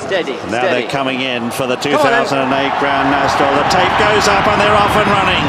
Steady. Now they're coming in for the 2008 Grand National. The tape goes up and they're off and running.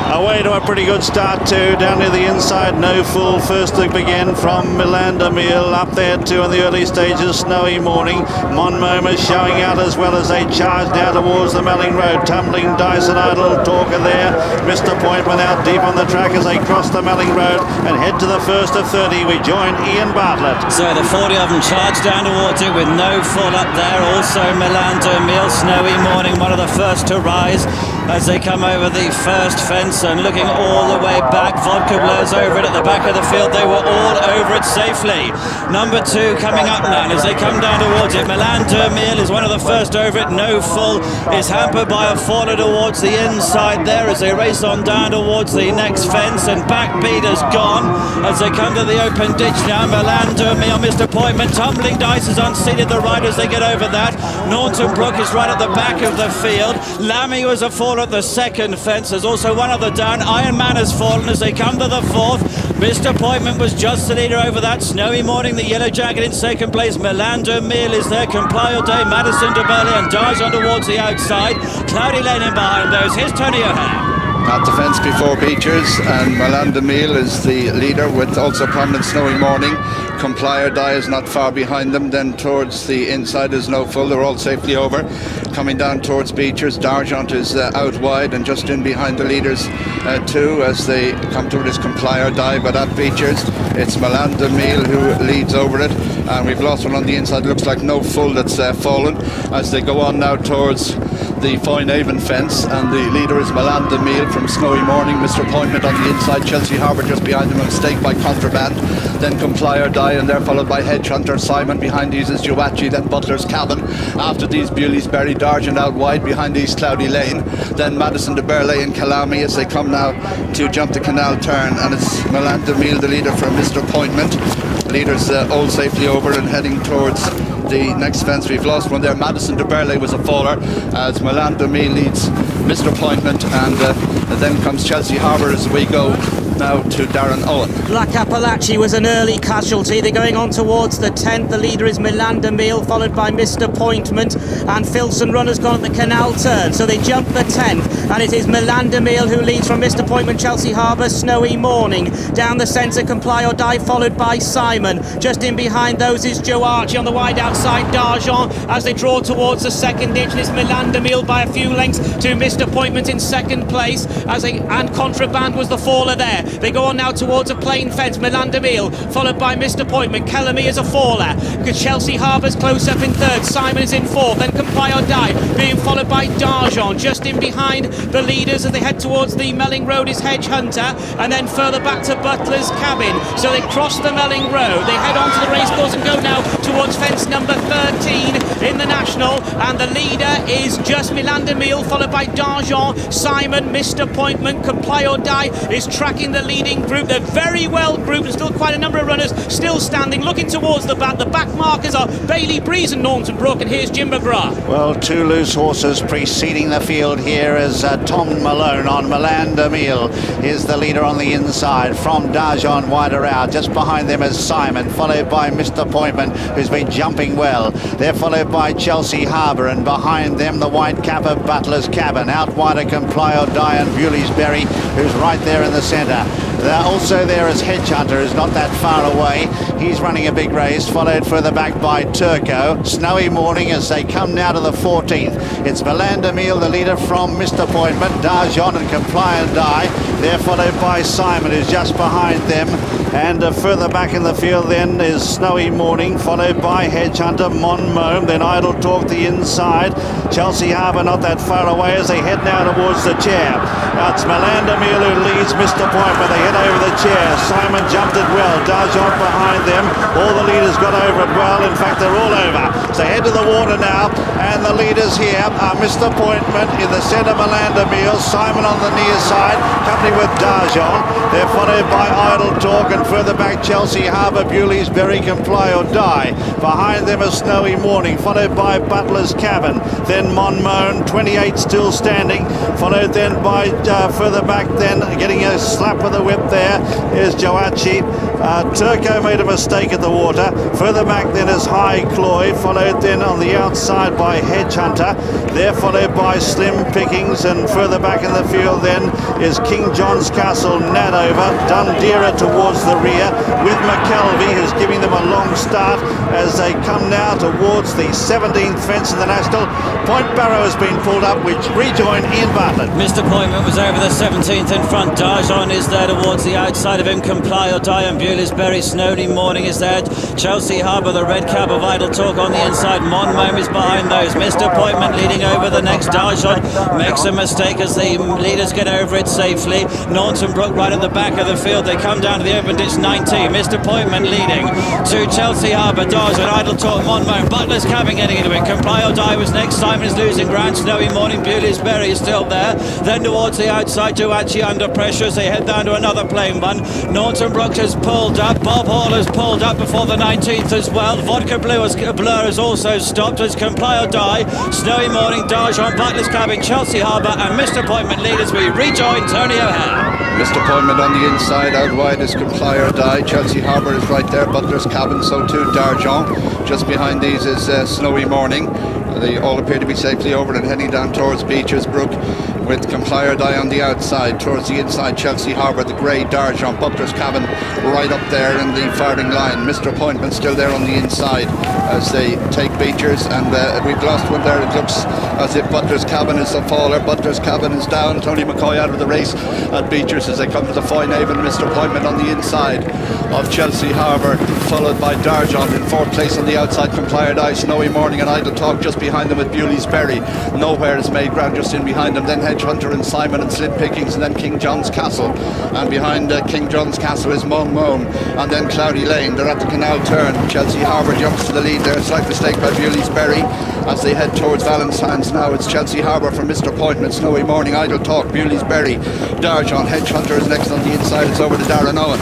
Away to a pretty good start too. Down near the inside, No Fool first to begin from Milanda Meal. Up there too in the early stages, Snowy Morning. Monmouth showing out as well as they charge now towards the Melling Road. Tumbling Dice and Idle Talker there. Mr. Pointman out deep on the track as they cross the Melling Road and head to the first of 30. We join Ian Bartlett. So the 40 of them charge down towards it with No Fool up there. Also Milanda Meal, Snowy Morning, one of the first to rise as they come over the first fence and looking all the way back. Vodka blows over it at the back of the field. They were all over it safely. Number 2 coming up now as they come down towards it. Milanda Meal is one of the first over it. No Fool is hampered by a faller towards the inside there as they race on down towards the next fence, and Backbeat has gone as they come to the open ditch now. Milanda Meal, Mr. Pointman, Tumbling Dice has unseated the riders. They get over that. Norton Brook is right at the back of the field. Lammy was a fall at the second fence. There's also one other down. Iron Man has fallen as they come to the fourth. Mr. Pointman was just the leader over that. Snowy Morning, the Yellow Jacket in second place. Milanda Meal is there. Comply All Day, Madison de Burley and Darjon towards the outside. Cloudy Lane in behind those. Here's Tony O'Hare. At the fence before Beechers, and Milanda Meal is the leader with also prominent Snowy Morning. Comply or Die is not far behind them. Then towards the inside is No Fool. They're all safely over. Coming down towards Beechers, Darjont is out wide and just in behind the leaders too as they come toward his Comply or Die. But at Beechers, it's Milanda Meal who leads over it. And we've lost one on the inside. Looks like No Fool that's fallen as they go on now towards the Foynehaven fence, and the leader is Milanda Meal from Snowy Morning. Mr. Pointman on the inside, Chelsea Harbour just behind him, a mistake by Contraband, then Comply or Die, and they're followed by Hedge Hunter. Simon behind these is Joachi, then Butler's Cabin. After these, Bewley's Darjan out wide behind these, Cloudy Lane, then Madison de Burley and Kalami as they come now to jump the canal turn, and it's Milanda Meal the leader from Mr. Pointman. Leaders all safely over and heading towards the next fence. We've lost one there. Madison de Burley was a faller as Milanda Meal leads Mr. Pointman, and then comes Chelsea Harbour as we go now to Darren Owen. Black Appalachie was an early casualty. They're going on towards the 10th. The leader is Milanda Meal, followed by Mr. Pointman, and Filson Runner's gone at the canal turn, so they jump the 10th, and it is Milanda Meal who leads from Mr. Pointman, Chelsea Harbour, Snowy Morning. Down the centre, Comply or Die, followed by Simon. Just in behind those is Joe Archie on the wide outside, Darjon, as they draw towards the second ditch. And it's Milanda Meal by a few lengths to Mr. Pointman in second place, and Contraband was the faller there. They go on now towards a plain fence. Milanda Meal, followed by Mr. Pointman. Kellamy is a faller. Chelsea Harbour's close up in third. Simon is in fourth. Then Comply or Die, being followed by Darjon. Just in behind the leaders as they head towards the Melling Road is Hedge Hunter. And then further back to Butler's Cabin. So they cross the Melling Road. They head on to the racecourse and go now towards fence number 13 in the National. And the leader is just Milanda Meal, followed by Darjon. Simon, Mr. Pointman, Comply or Die is tracking the leading group. They're very well grouped and still quite a number of runners still standing, looking towards the back. The back markers are Bailey Breeze and Norton Brook, and here's Jim McGrath. Well, 2 loose horses preceding the field here as Tom Malone on Milanda Meal is the leader on the inside from Darjon wider out. Just behind them is Simon, followed by Mr. Pointman, who's been jumping well. They're followed by Chelsea Harbour, and behind them the white cap of Butler's Cabin. Out wider Comply or Die and Bewley's Berry, who's right there in the centre. Also there is Hedge Hunter, who's not that far away. He's running a big race, followed further back by Turco. Snowy Morning as they come now to the 14th. It's Milanda Meal, the leader from Mr. Pointman. Darjon and Comply or Die. They're followed by Simon, who's just behind them. And further back in the field then is Snowy Morning, followed by Hedge Hunter, Monmouth, then Idle Talk the inside. Chelsea Harbour not that far away as they head now towards the chair. Now it's Milanda Meal who leads Mr. Pointman. They head over the chair. Simon jumped it well. Darjon behind them. All the leaders got over it well. In fact, they're all over. So head to the water now. And the leaders here are Mr. Pointman in the centre, Milanda Meal. Simon on the near side, company with Darjon. They're followed by Idle Talk and further back Chelsea Harbour, Bewley's Berry, Comply or Die. Behind them a Snowy Morning, followed by Butler's Cabin, then Monmouth, 28 still standing, followed then by further back then, getting a slap with the whip there, is Joachi. Turco made a mistake at the water. Further back then is High Cloy, followed then on the outside by Hedge Hunter. They're followed by Slim Pickings, and further back in the field then is King John's Castle, Nadover, Dundera towards the rear, with McKelvey, who's giving them a long start as they come now towards the 17th fence in the National. Point Barrow has been pulled up, which rejoin Ian Bartlett. Mr. Pointman was over the 17th in front. Darjon is there towards the outside of him. Comply or Die and Bewley's Berry. Snowy Morning is there. Chelsea Harbour, the red cab of Idle Talk on the inside. Monmouth is behind those. Mr. Pointman leading over the next. Darjon makes a mistake as the leaders get over it safely. Naunton Brook right at the back of the field. They come down to the open ditch 19. Mr. Pointman leading to Chelsea Harbour. Darjon, Idle Talk, Monmouth. Butler's Cabin getting into it. Comply or Die was next. Simon is losing ground. Snowy Morning, Bewley's Berry is still there. Then towards the outside, Joachi under pressure as they head down to another plain one. Naunton Brook has pulled up. Bob Hall has pulled up before the 19th as well. Vodka Blur has also stopped as Comply or Die. Snowy Morning, Darjon, Butler's Cabin, Chelsea Harbour and Mr. Pointman lead as we rejoin Tony O'Hare. Mr. Pointman on the inside, out wide is Comply or Die. Chelsea Harbour is right there, Butler's Cabin, so too Darjon. Just behind these is Snowy Morning. They all appear to be safely over and heading down towards Beeches Brook, with Comply or Die on the outside. Towards the inside, Chelsea Harbour, the grey Darjon, Butler's Cabin right up there in the firing line. Mr. Pointman still there on the inside as they take Beechers, and we've lost one there. It looks as if Butler's Cabin is the faller. Butler's Cabin is down. Tony McCoy out of the race at Beechers as they come to the Foynaven. Mr. Pointman on the inside of Chelsea Harbour, followed by Darjon in fourth place on the outside. Comply or Die, Snowy Morning and Idle Talk just behind them with Bewley's Berry. Nowhere is made ground just in behind them. Then Hedge Hunter and Simon and Slim Pickings, and then King John's Castle. And behind King John's Castle is Monmouth, and then Cloudy Lane. They're at the canal turn. Chelsea Harbour jumps to the lead there. Slight mistake by Bewley's Berry as they head towards Valentine's now. It's Chelsea Harbour from Mr. Pointman, Snowy Morning, Idle Talk, Bewley's Berry, Darjon. Hedge Hunter is next on the inside. It's over to Darren Owen.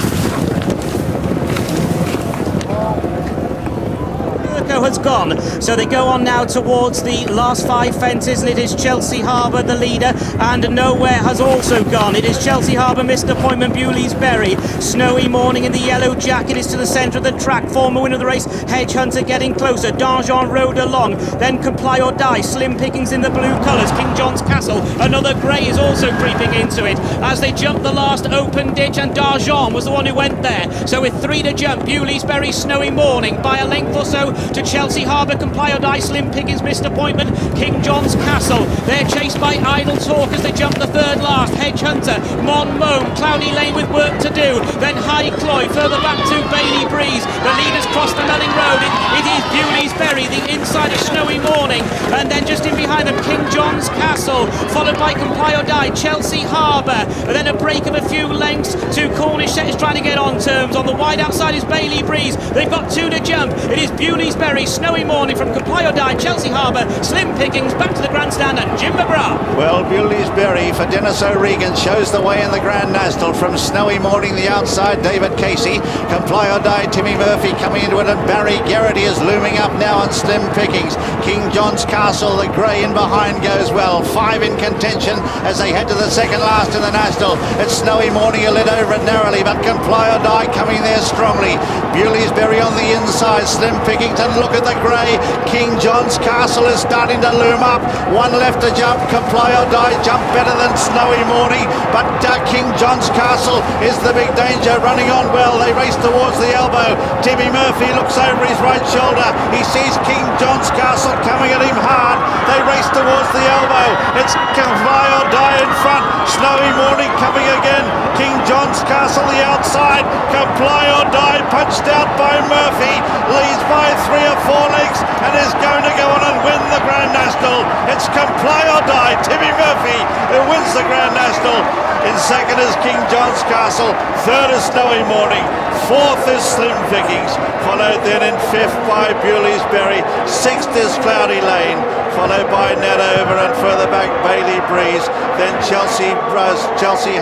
Has gone, so they go on now towards the last 5 fences, and it is Chelsea Harbour the leader, and Nowhere has also gone. It is Chelsea Harbour, Mr. Pointman, Bewley's Berry, Snowy Morning in the yellow jacket is to the centre of the track, former winner of the race, Hedge Hunter getting closer, Darjon rode along, then Comply or Die, Slim Pickings in the blue colours, King John's Castle, another grey is also creeping into it as they jump the last open ditch, and Darjon was the one who went there, so with 3 to jump, Bewley's Berry, Snowy Morning by a length or so to Chelsea Harbour, Comply or Die, Slim Pickings, Mr. Pointman, King John's Castle. They're chased by Idle Talk as they jump the third last. Hedge Hunter, Monmouth, Cloudy Lane with work to do. Then High Cloy, further back to Bailey Breeze. The leaders cross the Melling Road. It is Bewley's Berry, the inside of Snowy Morning. And then just in behind them, King John's Castle, followed by Comply or Die, Chelsea Harbour. And then a break of a few lengths to Cornish Set is trying to get on terms. On the wide outside is Bailey Breeze. They've got 2 to jump. It is Bewley's Berry, Snowy Morning from Comply or Die, Chelsea Harbour, Slim Pickings back to the grandstand, and Jim McGrath. Well, Bewley's Berry for Dennis O'Regan shows the way in the Grand National. From Snowy Morning the outside, David Casey, Comply or Die, Timmy Murphy coming into it, and Barry Garrity is looming up now on Slim Pickings. King John's Castle, the grey in behind goes well. 5 in contention as they head to the second last in the National. It's Snowy Morning, a lid over it narrowly, but Comply or Die coming there strongly. Bewley's Berry on the inside, Slim Pickings, and look at the grey. King John's Castle is starting to loom up. 1 left to jump. Comply or Die jump better than Snowy Morning, but King John's Castle is the big danger, running on well. They race towards the elbow. Timmy Murphy looks over his right shoulder. He sees King John's Castle coming at him hard. They race towards the elbow. It's Comply or Die in front. Snowy Morning coming again. King John's Castle the outside. Comply or Die punched out by Murphy. Leads by 3 or 4 lengths and is going to go on and win the Grand National. It's Comply or Die, Timmy Murphy, who wins the Grand National. In second is King John's Castle, third is Snowy Morning, fourth is Slim Pickings, followed then in fifth by Bewley's Berry, sixth is Cloudy Lane, followed by Nedover, and further back Bailey Breeze, then Chelsea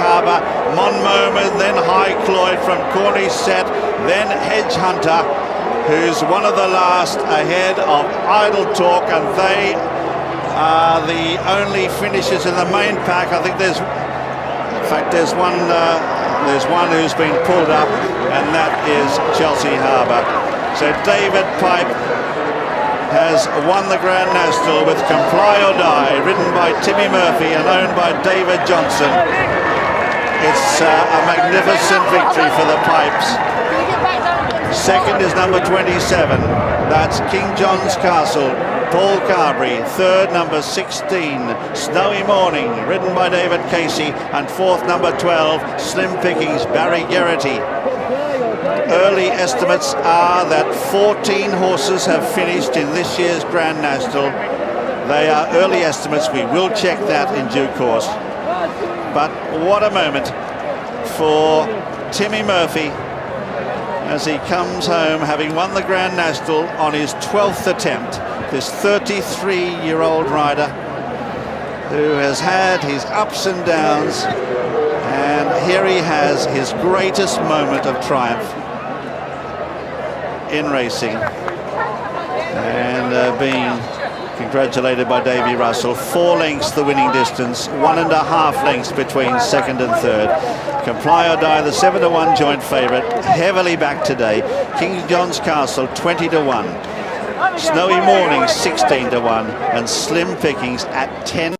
Harbour, Monmouth, and then High Cloyd from Cornish Set, then Hedge Hunter, who's one of the last ahead of Idle Talk, and they are the only finishers in the main pack. I think there's one who's been pulled up, and that is Chelsea Harbour. So David Pipe has won the Grand National with Comply or Die, ridden by Timmy Murphy and owned by David Johnson. It's a magnificent victory for the Pipes. Second is number 27, that's King John's Castle, Paul Carberry. Third, number 16, Snowy Morning, ridden by David Casey. And fourth, number 12, Slim Pickings, Barry Geraghty. Early estimates are that 14 horses have finished in this year's Grand National. They are early estimates. We will check that in due course. But what a moment for Timmy Murphy as he comes home, having won the Grand National on his 12th attempt. This 33-year-old rider who has had his ups and downs, and here he has his greatest moment of triumph in racing, and being congratulated by Davy Russell. 4 lengths the winning distance, 1.5 lengths between second and third. Comply or Die, the 7-1 joint favourite, heavily backed today. King John's Castle 20-1, Snowy Morning 16-1, and Slim Pickings at 10.